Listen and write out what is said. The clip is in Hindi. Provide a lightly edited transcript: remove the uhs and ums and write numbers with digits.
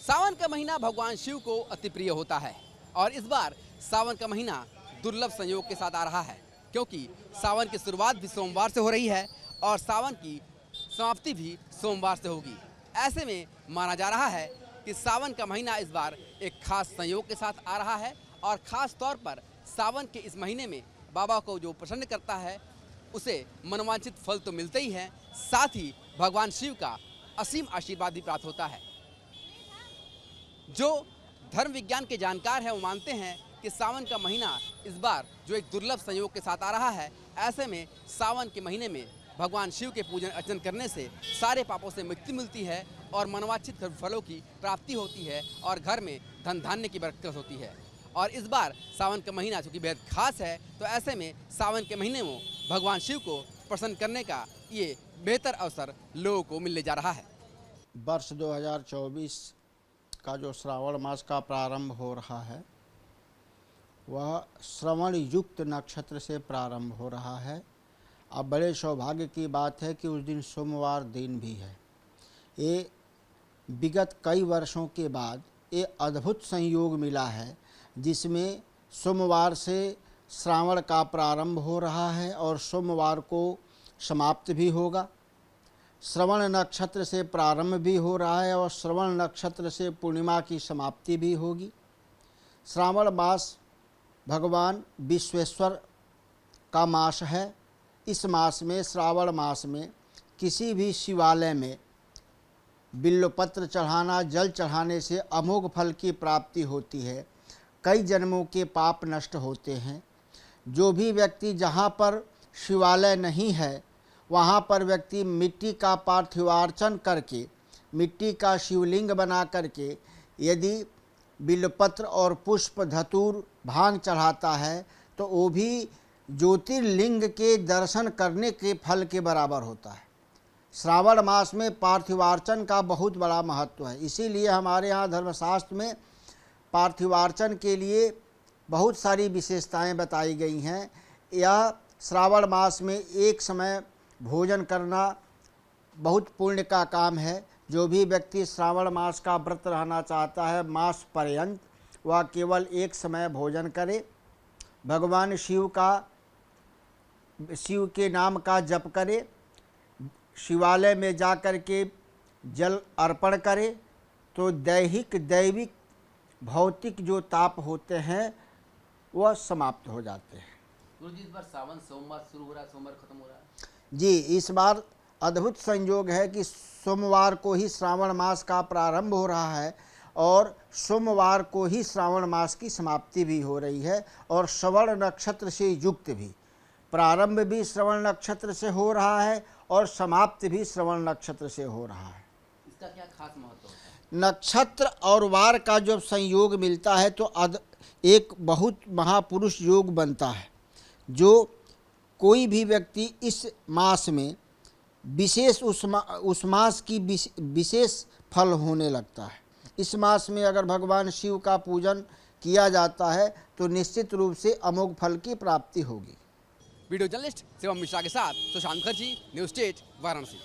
सावन का महीना भगवान शिव को अति प्रिय होता है और इस बार सावन का महीना दुर्लभ संयोग के साथ आ रहा है, क्योंकि सावन की शुरुआत भी सोमवार से हो रही है और सावन की समाप्ति भी सोमवार से होगी। ऐसे में माना जा रहा है कि सावन का महीना इस बार एक खास संयोग के साथ आ रहा है और ख़ास तौर पर सावन के इस महीने में बाबा को जो प्रसन्न करता है उसे मनोवांछित फल तो मिलते ही हैं, साथ ही भगवान शिव का असीम आशीर्वाद भी प्राप्त होता है। जो धर्म विज्ञान के जानकार हैं वो मानते हैं कि सावन का महीना इस बार जो एक दुर्लभ संयोग के साथ आ रहा है, ऐसे में सावन के महीने में भगवान शिव के पूजन अर्चन करने से सारे पापों से मुक्ति मिलती है और मनोवांछित फलों की प्राप्ति होती है और घर में धन धान्य की बरकत होती है। और इस बार सावन का महीना चूँकि बेहद खास है, तो ऐसे में सावन के महीने में भगवान शिव को प्रसन्न करने का ये बेहतर अवसर लोगों को मिलने जा रहा है। वर्ष 2024 का जो श्रावण मास का प्रारंभ हो रहा है वह श्रवण युक्त नक्षत्र से प्रारंभ हो रहा है। अब बड़े सौभाग्य की बात है कि उस दिन सोमवार दिन भी है। ये विगत कई वर्षों के बाद ये अद्भुत संयोग मिला है जिसमें सोमवार से श्रावण का प्रारंभ हो रहा है और सोमवार को समाप्त भी होगा। श्रवण नक्षत्र से प्रारंभ भी हो रहा है और श्रवण नक्षत्र से पूर्णिमा की समाप्ति भी होगी। श्रावण मास भगवान विश्वेश्वर का मास है। इस मास में, श्रावण मास में, किसी भी शिवालय में बिल्वपत्र चढ़ाना, जल चढ़ाने से अमोघ फल की प्राप्ति होती है। कई जन्मों के पाप नष्ट होते हैं। जो भी व्यक्ति जहाँ पर शिवालय नहीं है वहाँ पर व्यक्ति मिट्टी का पार्थिवार्चन करके, मिट्टी का शिवलिंग बना करके यदि बिल्वपत्र और पुष्प, धतूर, भांग चढ़ाता है तो वो भी ज्योतिर्लिंग के दर्शन करने के फल के बराबर होता है। श्रावण मास में पार्थिवार्चन का बहुत बड़ा महत्व है, इसीलिए हमारे यहाँ धर्मशास्त्र में पार्थिवार्चन के लिए बहुत सारी विशेषताएं बताई गई हैं। यह श्रावण मास में एक समय भोजन करना बहुत पुण्य का काम है। जो भी व्यक्ति श्रावण मास का व्रत रहना चाहता है मास पर्यंत, वह केवल एक समय भोजन करे, भगवान शिव के नाम का जप करे, शिवालय में जा कर के जल अर्पण करे, तो दैविक भौतिक जो ताप होते हैं वह समाप्त हो जाते हैं। गुरुजी, इस बार सावन सोमवार शुरू हो रहा है, सोमवार खत्म हो रहा है जी। इस बार अद्भुत संयोग है कि सोमवार को ही श्रावण मास का प्रारंभ हो रहा है और सोमवार को ही श्रावण मास की समाप्ति भी हो रही है और श्रवण नक्षत्र से युक्त भी। प्रारंभ भी श्रवण नक्षत्र से हो रहा है और समाप्ति भी श्रवण नक्षत्र से हो रहा है। इसका क्या खास महत्व होता है? नक्षत्र और वार का जब संयोग मिलता है तो एक बहुत महापुरुष योग बनता है। जो कोई भी व्यक्ति इस मास में विशेष उस मास की विशेष फल होने लगता है। इस मास में अगर भगवान शिव का पूजन किया जाता है तो निश्चित रूप से अमोघ फल की प्राप्ति होगी। वीडियो जर्नलिस्ट शिवम मिश्रा के साथ सुशांत मुखर्जी, न्यूज़ स्टेट, वाराणसी।